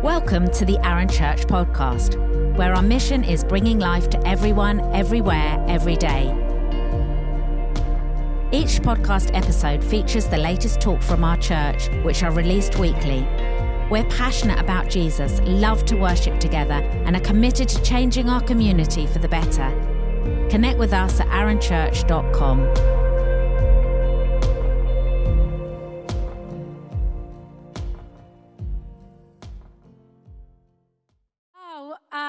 Welcome to the Arun Church podcast, where our mission is bringing life to everyone, everywhere, every day. Each podcast episode features the latest talk from our church, which are released weekly. We're passionate about Jesus, love to worship together, and are committed to changing our community for the better. Connect with us at arunchurch.com.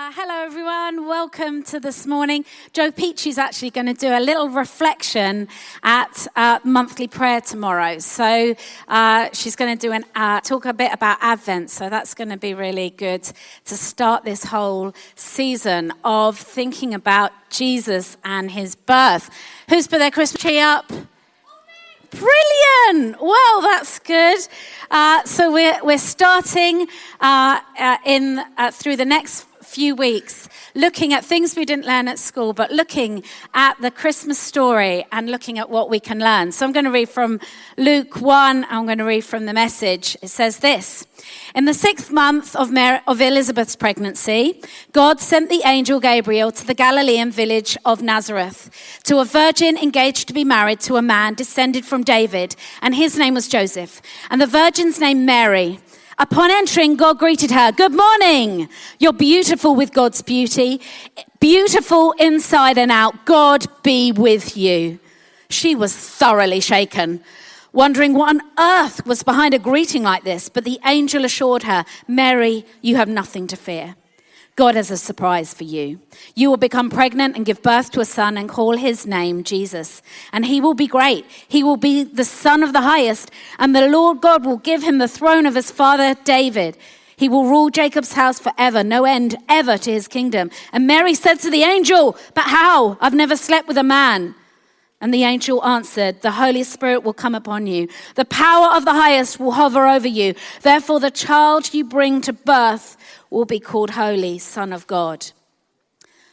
Hello everyone, welcome to this morning. Joe Peachy's actually going to do a little reflection at monthly prayer tomorrow. So she's going to do talk a bit about Advent. So that's going to be really good to start this whole season of thinking about Jesus and his birth. Who's put their Christmas tree up? Brilliant! Well, that's good. So we're starting through the next few weeks, looking at things we didn't learn at school, but looking at the Christmas story and looking at what we can learn. So I'm going to read from Luke 1. I'm going to read from the Message. It says this: In the 6th month of Elizabeth's pregnancy, God sent the angel Gabriel to the Galilean village of Nazareth to a virgin engaged to be married to a man descended from David, and his name was Joseph, and the virgin's name Mary. Upon entering, God greeted her. Good morning. You're beautiful with God's beauty, beautiful inside and out. God be with you. She was thoroughly shaken, wondering what on earth was behind a greeting like this. But the angel assured her, Mary, you have nothing to fear. God has a surprise for you. You will become pregnant and give birth to a son and call his name Jesus. And he will be great. He will be the Son of the Highest, and the Lord God will give him the throne of his father David. He will rule Jacob's house forever, no end ever to his kingdom. And Mary said to the angel, but how? I've never slept with a man. And the angel answered, the Holy Spirit will come upon you. The power of the Highest will hover over you. Therefore, the child you bring to birth will be called Holy, Son of God.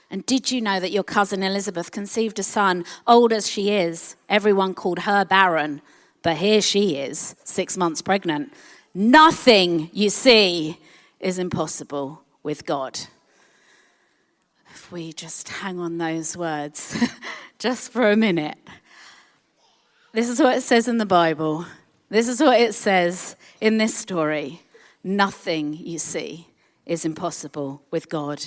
And did you know that your cousin Elizabeth conceived a son, old as she is? Everyone called her barren, but here she is, 6 months pregnant. Nothing, you see, is impossible with God. If we just hang on those words just for a minute. This is what it says in the Bible. This is what it says in this story. Nothing, you see, is impossible with God.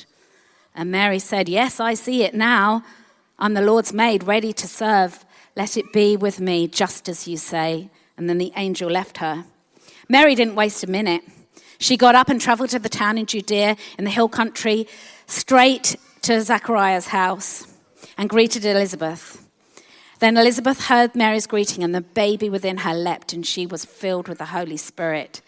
And Mary said, yes, I see it now. I'm the Lord's maid, ready to serve. Let it be with me, just as you say. And then the angel left her. Mary didn't waste a minute. She got up and traveled to the town in Judea, in the hill country, straight to Zachariah's house, and greeted Elizabeth. Then Elizabeth heard Mary's greeting, and the baby within her leapt, and she was filled with the Holy Spirit.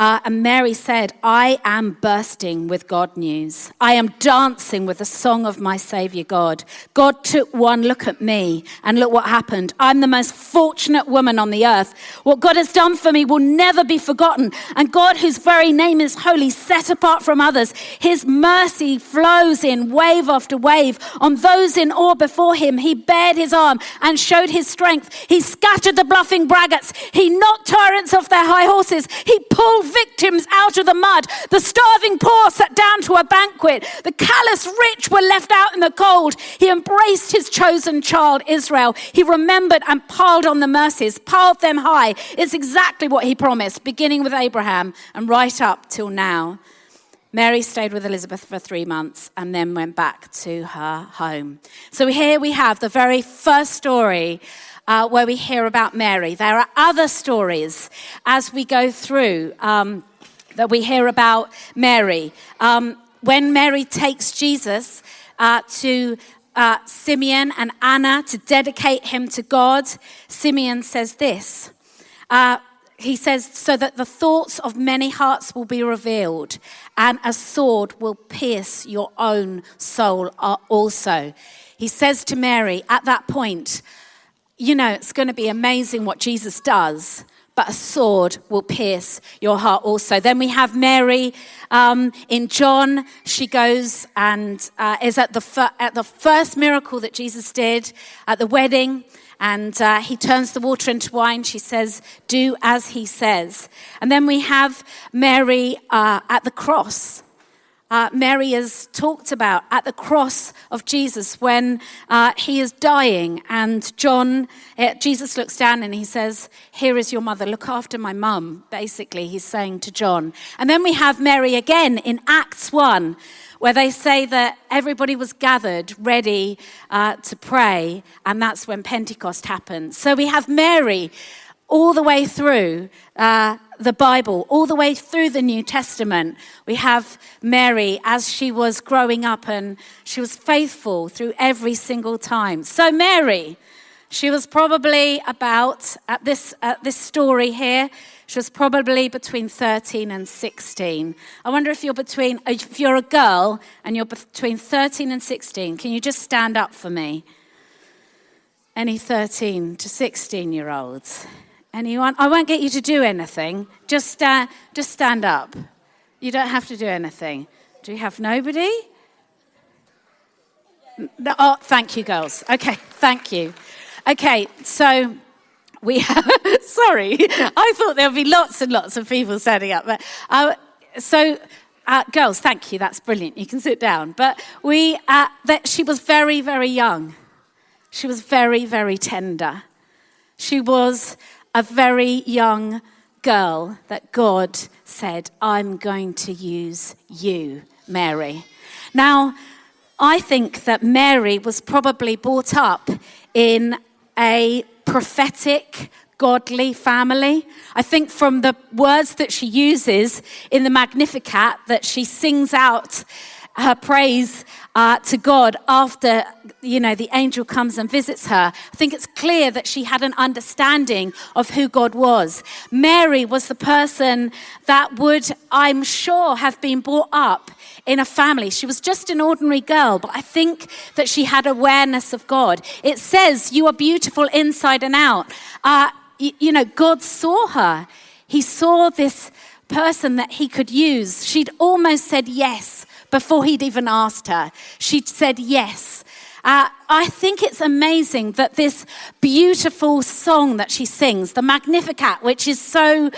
And Mary said, I am bursting with God news. I am dancing with the song of my Savior God. God took one look at me, and look what happened. I'm the most fortunate woman on the earth. What God has done for me will never be forgotten. And God, whose very name is holy, set apart from others, his mercy flows in wave after wave on those in awe before him. He bared his arm and showed his strength. He scattered the bluffing braggarts. He knocked tyrants off their high horses. He pulled victims out of the mud. The starving poor sat down to a banquet. The callous rich were left out in the cold. He embraced his chosen child, Israel. He remembered and piled on the mercies, piled them high. It's exactly what he promised, beginning with Abraham and right up till now. Mary stayed with Elizabeth for 3 months and then went back to her home. So here we have the very first story where we hear about Mary. There are other stories as we go through that we hear about Mary. When Mary takes Jesus to Simeon and Anna to dedicate him to God, Simeon says this. He says, so that the thoughts of many hearts will be revealed, and a sword will pierce your own soul also. He says to Mary at that point, you know, it's going to be amazing what Jesus does, but a sword will pierce your heart also. Then we have Mary in John. She goes and is at the first miracle that Jesus did at the wedding. And he turns the water into wine. She says, do as he says. And then we have Mary at the cross. Mary is talked about at the cross of Jesus when he is dying. And Jesus looks down and he says, here is your mother, look after my mum, basically, he's saying to John. And then we have Mary again in Acts 1, where they say that everybody was gathered, ready to pray, and that's when Pentecost happened. So we have Mary all the way through the Bible, all the way through the New Testament. We have Mary as she was growing up, and she was faithful through every single time. So Mary, she was probably about, at this story here, she was probably between 13 and 16. I wonder if you're a girl and you're between 13 and 16, can you just stand up for me? Any 13 to 16-year-olds? Anyone? I won't get you to do anything. Just stand up. You don't have to do anything. Do you have nobody? No, oh, thank you, girls. Okay, thank you. Okay, so we have, sorry, I thought there would be lots and lots of people standing up. But girls, thank you, that's brilliant. You can sit down. But she was very, very young. She was very, very tender. She was a very young girl that God said, I'm going to use you, Mary. Now, I think that Mary was probably brought up in a prophetic, godly family. I think from the words that she uses in the Magnificat, that she sings out her praise to God after, the angel comes and visits her. I think it's clear that she had an understanding of who God was. Mary was the person that would, I'm sure, have been brought up in a family. She was just an ordinary girl, but I think that she had awareness of God. It says, you are beautiful inside and out. God saw her. He saw this person that he could use. She'd almost said yes before he'd even asked her. She'd said yes. I think it's amazing that this beautiful song that she sings, the Magnificat, which is so,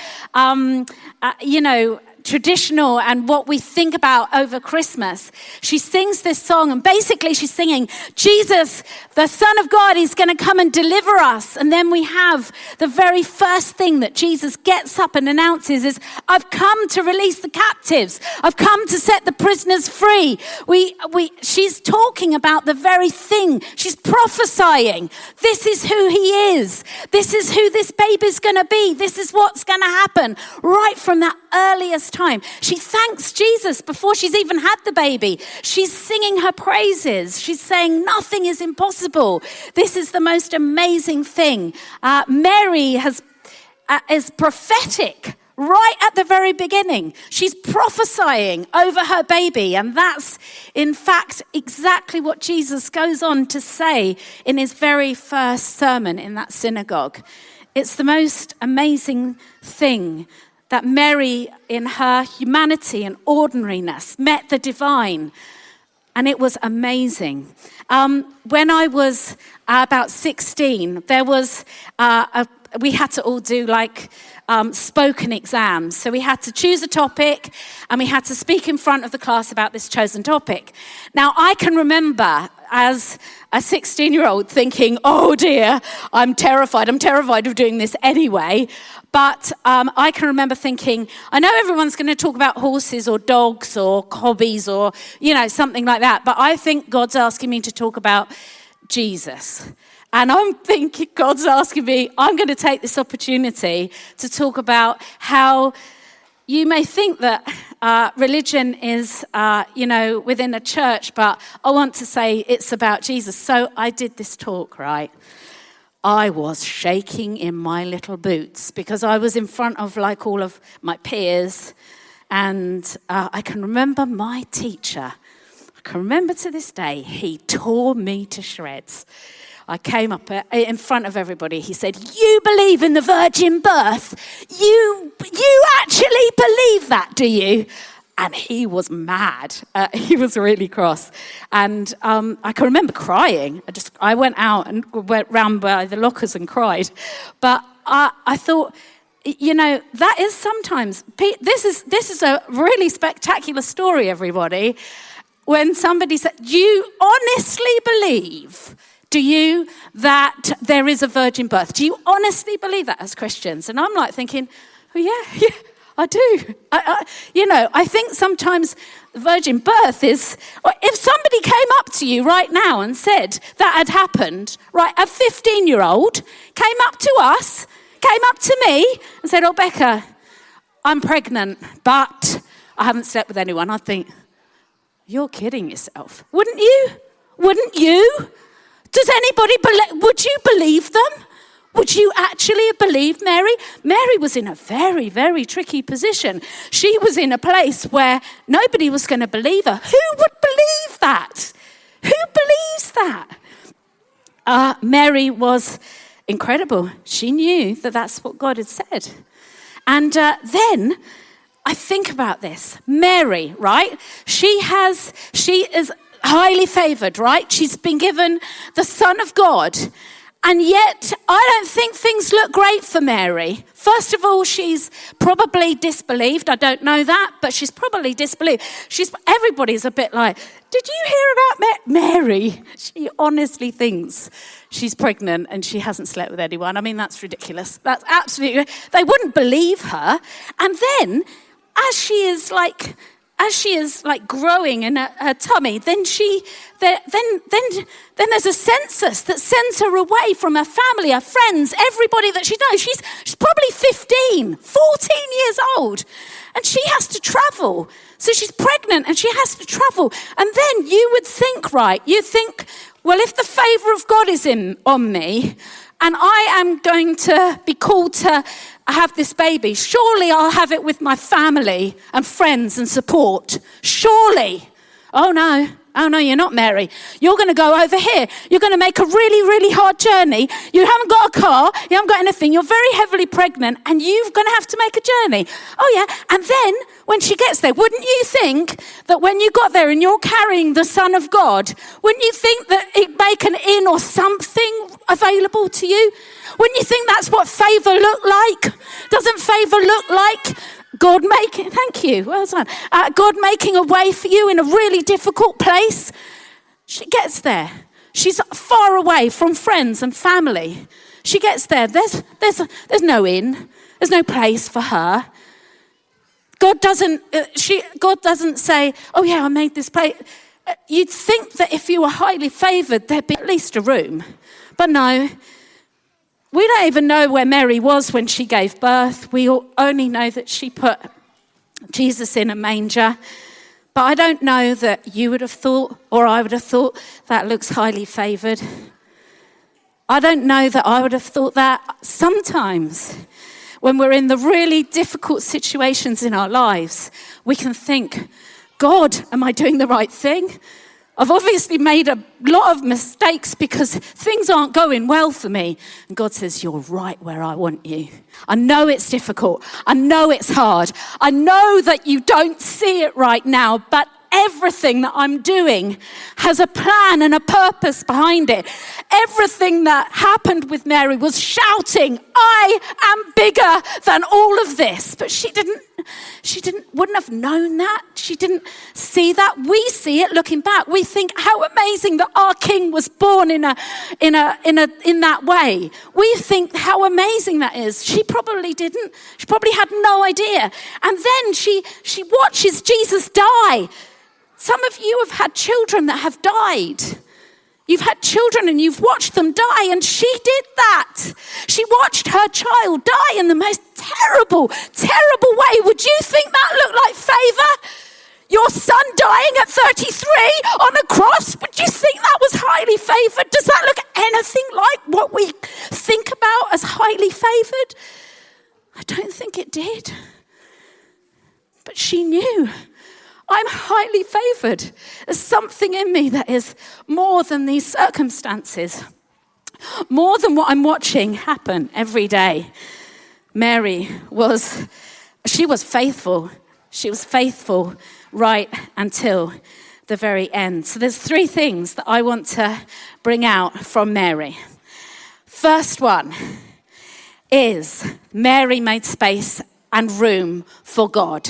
traditional and what we think about over Christmas. She sings this song and basically she's singing, Jesus, the Son of God, is going to come and deliver us. And then we have the very first thing that Jesus gets up and announces is, I've come to release the captives. I've come to set the prisoners free. She's talking about the very thing. She's prophesying. This is who he is. This is who this baby's going to be. This is what's going to happen right from that earliest time. She thanks Jesus before she's even had the baby. She's singing her praises. She's saying nothing is impossible. This is the most amazing thing. Mary is prophetic right at the very beginning. She's prophesying over her baby, and that's in fact exactly what Jesus goes on to say in his very first sermon in that synagogue. It's the most amazing thing that Mary, in her humanity and ordinariness, met the divine. And it was amazing. When I was about 16, there was we had to all do spoken exams. So we had to choose a topic and we had to speak in front of the class about this chosen topic. Now, I can remember as a 16-year-old thinking, oh dear, I'm terrified of doing this anyway. But I can remember thinking, I know everyone's going to talk about horses or dogs or hobbies or, something like that. But I think God's asking me to talk about Jesus. And I'm thinking God's asking me, I'm going to take this opportunity to talk about how you may think that religion is, within a church, but I want to say it's about Jesus. So I did this talk, right? I was shaking in my little boots because I was in front of all of my peers. And I can remember my teacher. I can remember to this day, he tore me to shreds. I came up in front of everybody. He said, you believe in the virgin birth? You actually believe that, do you? And he was mad. He was really cross. And I can remember crying. I went out and went round by the lockers and cried. But I thought, that is sometimes, this is a really spectacular story, everybody. When somebody said, you honestly believe, do you, that there is a virgin birth? Do you honestly believe that as Christians? And I'm like thinking, oh yeah, I do. I think sometimes the virgin birth is, if somebody came up to you right now and said that had happened, right, a 15-year-old came up to us, came up to me and said, oh, Becca, I'm pregnant, but I haven't slept with anyone. I'd think, you're kidding yourself. Wouldn't you? Wouldn't you? Does anybody would you believe them? Would you actually have believed Mary? Mary was in a very, very tricky position. She was in a place where nobody was going to believe her. Who would believe that? Who believes that? Mary was incredible. She knew that that's what God had said. And then I think about this. Mary, right? She is highly favored, right? She's been given the Son of God. And yet, I don't think things look great for Mary. First of all, she's probably disbelieved. I don't know that, but she's probably disbelieved. Everybody's a bit like, did you hear about Mary? She honestly thinks she's pregnant and she hasn't slept with anyone. I mean, that's ridiculous. That's absolutely, they wouldn't believe her. And then, as she is like growing in her tummy, then there's a census that sends her away from her family, her friends, everybody that she knows. She's probably 15, 14 years old, and she has to travel. So she's pregnant and she has to travel. And then you would think, right, well, if the favor of God is on me, and I am going to be called to have this baby, surely I'll have it with my family and friends and support. Surely. Oh no, you're not, Mary. You're going to go over here. You're going to make a really, really hard journey. You haven't got a car. You haven't got anything. You're very heavily pregnant and you're going to have to make a journey. Oh yeah. And then when she gets there, wouldn't you think that when you got there and you're carrying the Son of God, wouldn't you think that it'd make an inn or something available to you? Wouldn't you think that's what favour looked like? Doesn't favour look like God making, thank you, well done. God making a way for you in a really difficult place? She gets there. She's far away from friends and family. She gets there. There's no inn. There's no place for her. God doesn't say, oh yeah, I made this place. You'd think that if you were highly favoured, there'd be at least a room. But no. We don't even know where Mary was when she gave birth. We only know that she put Jesus in a manger. But I don't know that you would have thought, or I would have thought, that looks highly favoured. I don't know that I would have thought that. Sometimes, when we're in the really difficult situations in our lives, we can think, God, am I doing the right thing? I've obviously made a lot of mistakes because things aren't going well for me. And God says, you're right where I want you. I know it's difficult. I know it's hard. I know that you don't see it right now, but everything that I'm doing has a plan and a purpose behind it. Everything that happened with Mary was shouting, I am bigger than all of this. But she wouldn't have known that. She didn't see that. We see it looking back. We think how amazing that our King was born in that way. We think how amazing that is. She probably didn't. She probably had no idea. And then she watches Jesus die. Some of you have had children that have died. You've had children and you've watched them die, and she did that. She watched her child die in the most terrible, terrible way. Would you think that looked like favour? Your son dying at 33 on a cross? Would you think that was highly favoured? Does that look anything like what we think about as highly favoured? I don't think it did. But she knew. I'm highly favoured. There's something in me that is more than these circumstances, more than what I'm watching happen every day. Mary was faithful. She was faithful right until the very end. So there's 3 things that I want to bring out from Mary. First one is Mary made space and room for God.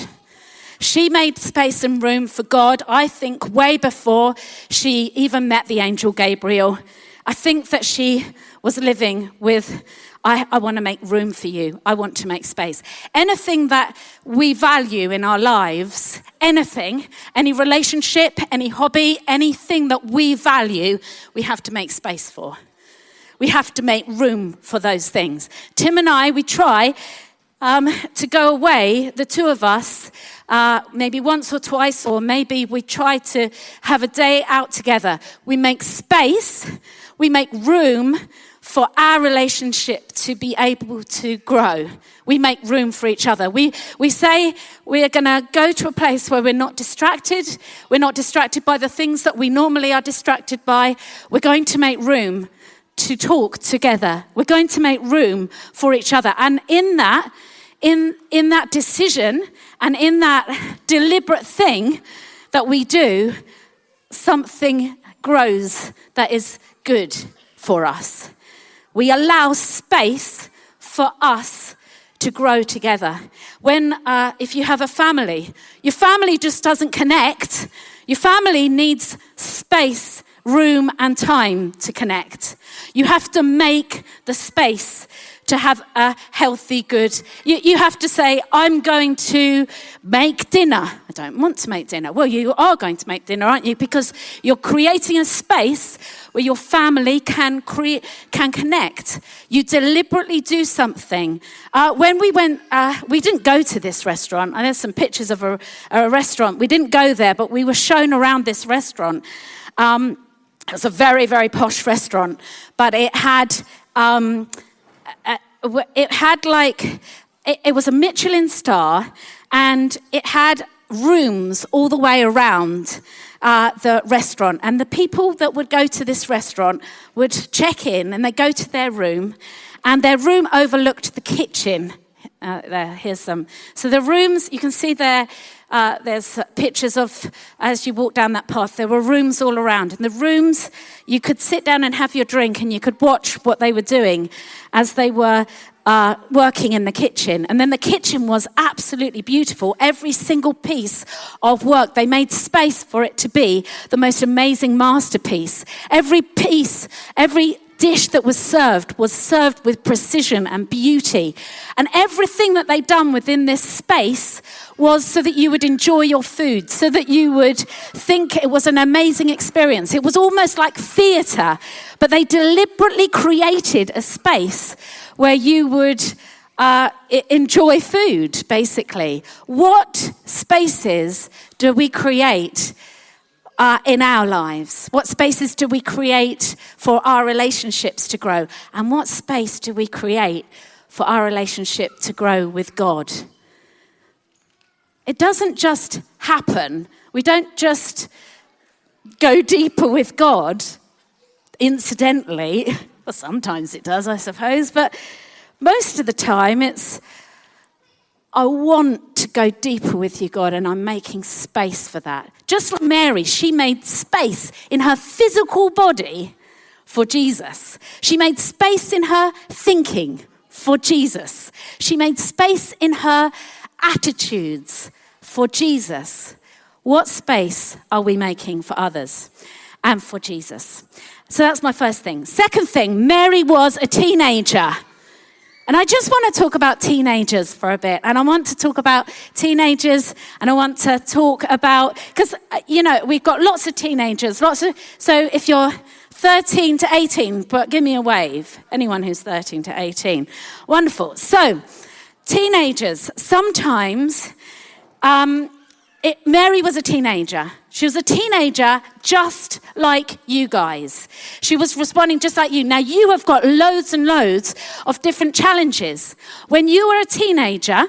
She made space and room for God, I think, way before she even met the angel Gabriel. I think that she was living with, I want to make room for you. I want to make space. Anything that we value in our lives, anything, any relationship, any hobby, anything that we value, we have to make space for. We have to make room for those things. Tim and I, we try to go away, the 2 of us, maybe once or twice, or maybe we try to have a day out together. We make space, we make room for our relationship to be able to grow. We make room for each other. We say we are going to go to a place where we're not distracted. We're not distracted by the things that we normally are distracted by. We're going to make room to talk together. We're going to make room for each other. And in that decision and in that deliberate thing that we do, something grows that is good for us. We allow space for us to grow together. If you have a family, your family just doesn't connect. Your family needs space, room, and time to connect. You have to make the space to have a healthy, good. You have to say, I'm going to make dinner. I don't want to make dinner. Well, you are going to make dinner, aren't you? Because you're creating a space where your family can connect. You deliberately do something. When we went, we didn't go to this restaurant. And there's some pictures of a restaurant. We didn't go there, but we were shown around this restaurant. It was a very, very posh restaurant, but it had it was a Michelin star, and it had rooms all the way around the restaurant. And the people that would go to this restaurant would check in, and they go to their room, and their room overlooked the kitchen. Here's some. So the rooms, you can see there, there's pictures of, as you walk down that path, there were rooms all around. And the rooms, you could sit down and have your drink, and you could watch what they were doing as they were working in the kitchen. And then the kitchen was absolutely beautiful. Every single piece of work, they made space for it to be the most amazing masterpiece. Every piece, every dish that was served with precision and beauty. And everything that they'd done within this space was so that you would enjoy your food, so that you would think it was an amazing experience. It was almost like theatre, but they deliberately created a space where you would enjoy food, basically. What spaces do we create in our lives? What spaces do we create for our relationships to grow? And what space do we create for our relationship to grow with God? It doesn't just happen. We don't just go deeper with God incidentally. Well, sometimes it does, I suppose, but most of the time it's, I want to go deeper with you, God, and I'm making space for that. Just like Mary, she made space in her physical body for Jesus. She made space in her thinking for Jesus. She made space in her attitudes for Jesus. What space are we making for others and for Jesus? So that's my first thing. Second thing, Mary was a teenager. And I just want to talk about teenagers for a bit. And I want to talk about teenagers, and I want to talk about, because, we've got lots of teenagers, so if you're 13 to 18, but give me a wave. Anyone who's 13 to 18. Wonderful. So, teenagers, sometimes, Mary was a teenager. She was a teenager just like you guys. She was responding just like you. Now, you have got loads and loads of different challenges. When you were a teenager,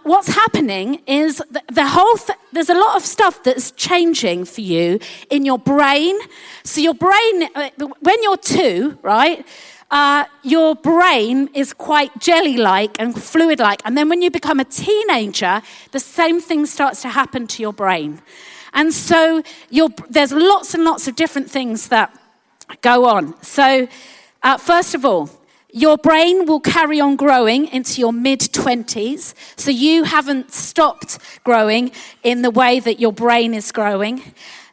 what's happening is there's a lot of stuff that's changing for you in your brain. So your brain, when you're 2, right, your brain is quite jelly-like and fluid-like. And then when you become a teenager, the same thing starts to happen to your brain. And so there's lots and lots of different things that go on. So first of all, your brain will carry on growing into your mid-20s. So you haven't stopped growing in the way that your brain is growing.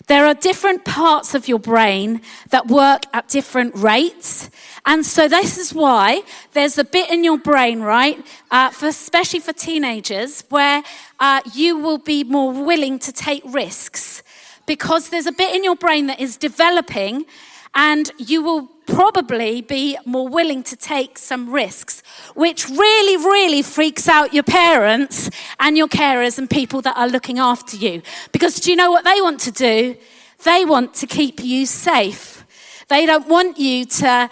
There are different parts of your brain that work at different rates. And so this is why there's a bit in your brain, right, especially for teenagers, where you will be more willing to take risks. Because there's a bit in your brain that is developing, and you will probably be more willing to take some risks, which really, really freaks out your parents and your carers and people that are looking after you. Because do you know what they want to do? They want to keep you safe. They don't want you to,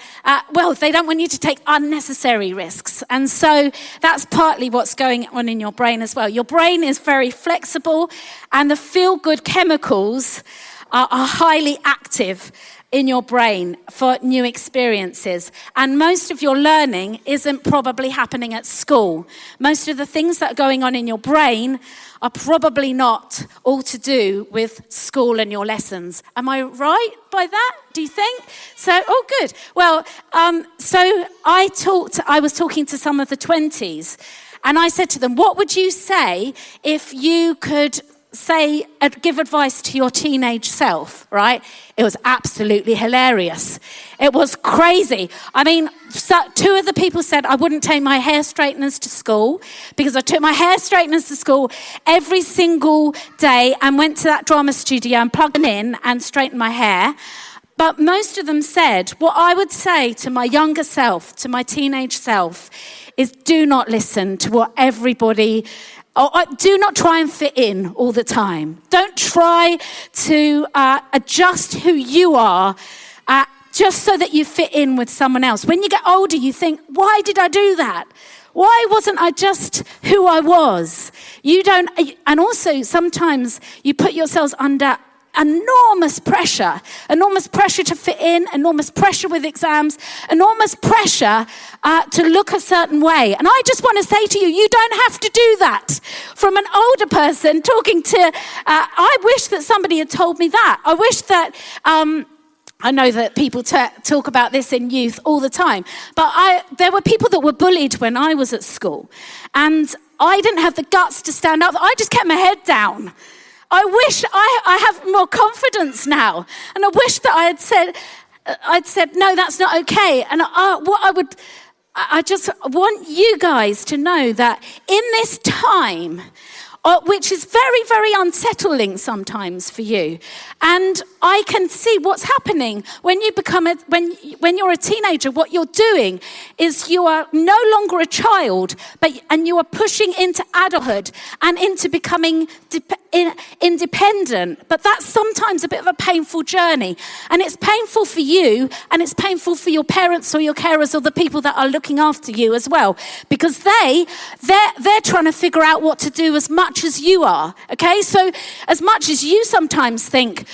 they don't want you to take unnecessary risks. And so that's partly what's going on in your brain as well. Your brain is very flexible, and the feel-good chemicals are highly active in your brain for new experiences. And most of your learning isn't probably happening at school. Most of the things that are going on in your brain are probably not all to do with school and your lessons. Am I right by that, do you think? So, good. Well, so I was talking to some of the 20s, and I said to them, what would you say if you could give advice to your teenage self, right? It was absolutely hilarious. It was crazy. I mean, two of the people said I wouldn't take my hair straighteners to school, because I took my hair straighteners to school every single day and went to that drama studio and plugged them in and straightened my hair. But most of them said, what I would say to my younger self, to my teenage self, is do not listen to what everybody... do not try and fit in all the time. Don't try to adjust who you are just so that you fit in with someone else. When you get older, you think, why did I do that? Why wasn't I just who I was? And also sometimes you put yourselves under enormous pressure to fit in, enormous pressure with exams, enormous pressure to look a certain way. And I just want to say to you, you don't have to do that. From an older person talking to, I wish that somebody had told me that. I wish that, I know that people talk about this in youth all the time, but there were people that were bullied when I was at school, and I didn't have the guts to stand up. I just kept my head down. I wish I have more confidence now. And I wish that I'd said, no, that's not okay. And I just want you guys to know that in this time, which is very, very unsettling sometimes for you. And I can see what's happening when you when you're a teenager. What you're doing is you are no longer a child, and you are pushing into adulthood and into becoming independent. But that's sometimes a bit of a painful journey, and it's painful for you, and it's painful for your parents or your carers or the people that are looking after you as well, because they're trying to figure out what to do as much as you are. Okay, so as much as you sometimes think,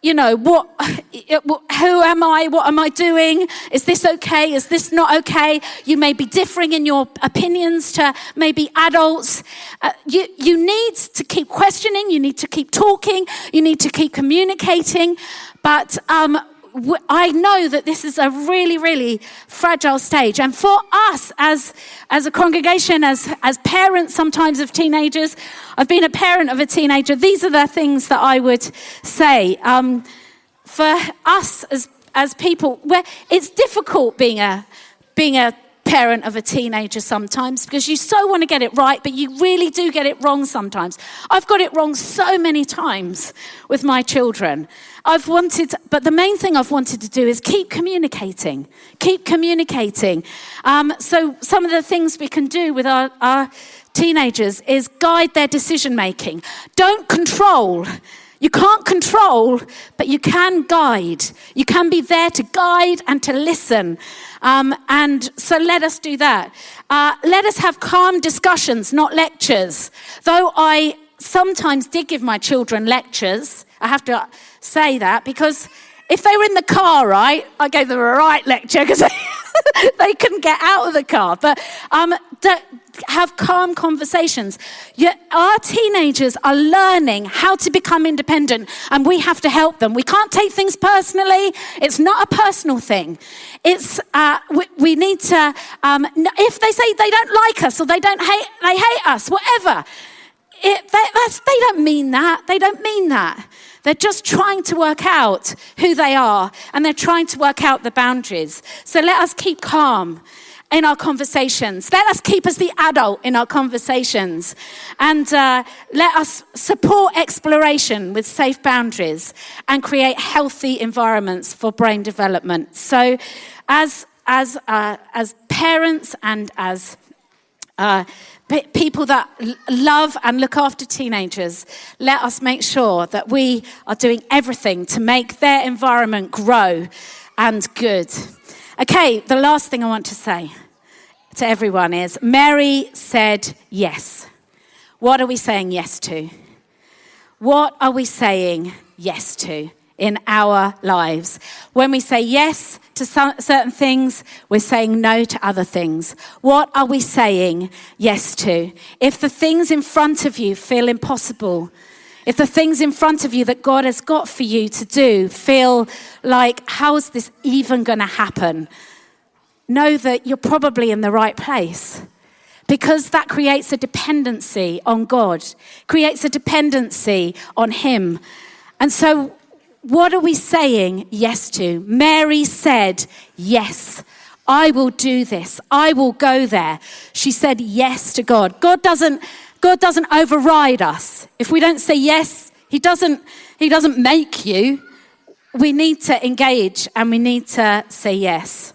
you know, who am I? What am I doing? Is this okay? Is this not okay? You may be differing in your opinions to maybe adults. You need to keep questioning. You need to keep talking. You need to keep communicating. But I know that this is a really, really fragile stage. And for us as a congregation, as parents sometimes of teenagers, I've been a parent of a teenager, these are the things that I would say. For us as people, where it's difficult being a parent of a teenager sometimes, because you so want to get it right, but you really do get it wrong sometimes. I've got it wrong so many times with my children. But the main thing I've wanted to do is keep communicating. So some of the things we can do with our teenagers is guide their decision making. Don't control. You can't control, but you can guide. You can be there to guide and to listen. And so let us do that. Let us have calm discussions, not lectures. Though I sometimes did give my children lectures, I have to say that, because if they were in the car, right, I gave them a right lecture, because They couldn't get out of the car. But have calm conversations. Our teenagers are learning how to become independent, and we have to help them. We can't take things personally. It's not a personal thing. It's we need to. If they say they don't like us or they hate us, whatever. They don't mean that. They don't mean that. They're just trying to work out who they are, and they're trying to work out the boundaries. So let us keep calm in our conversations. Let us keep as the adult in our conversations. And let us support exploration with safe boundaries and create healthy environments for brain development. So as parents and as people that love and look after teenagers, let us make sure that we are doing everything to make their environment grow and good. Okay, the last thing I want to say to everyone is Mary said yes. What are we saying yes to? What are we saying yes to in our lives? When we say yes to certain things, we're saying no to other things. What are we saying yes to? If the things in front of you feel impossible, if the things in front of you that God has got for you to do feel like, how is this even going to happen? Know that you're probably in the right place, because that creates a dependency on God, creates a dependency on Him. And so what are we saying yes to? Mary said, yes, I will do this. I will go there. She said yes to God. God doesn't override us. If we don't say yes, He doesn't make you. We need to engage and we need to say yes.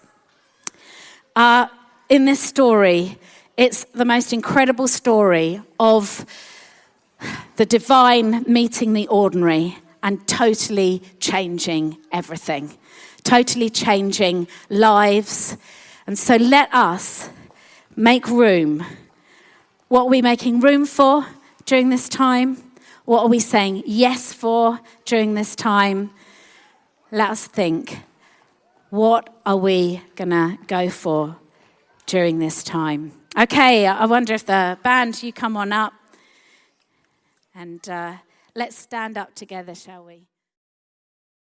In this story, it's the most incredible story of the divine meeting the ordinary and totally changing everything, totally changing lives. And so let us make room. What are we making room for during this time? What are we saying yes for during this time? Let us think, what are we going to go for during this time? Okay, I wonder if the band, you come on up and let's stand up together, shall we?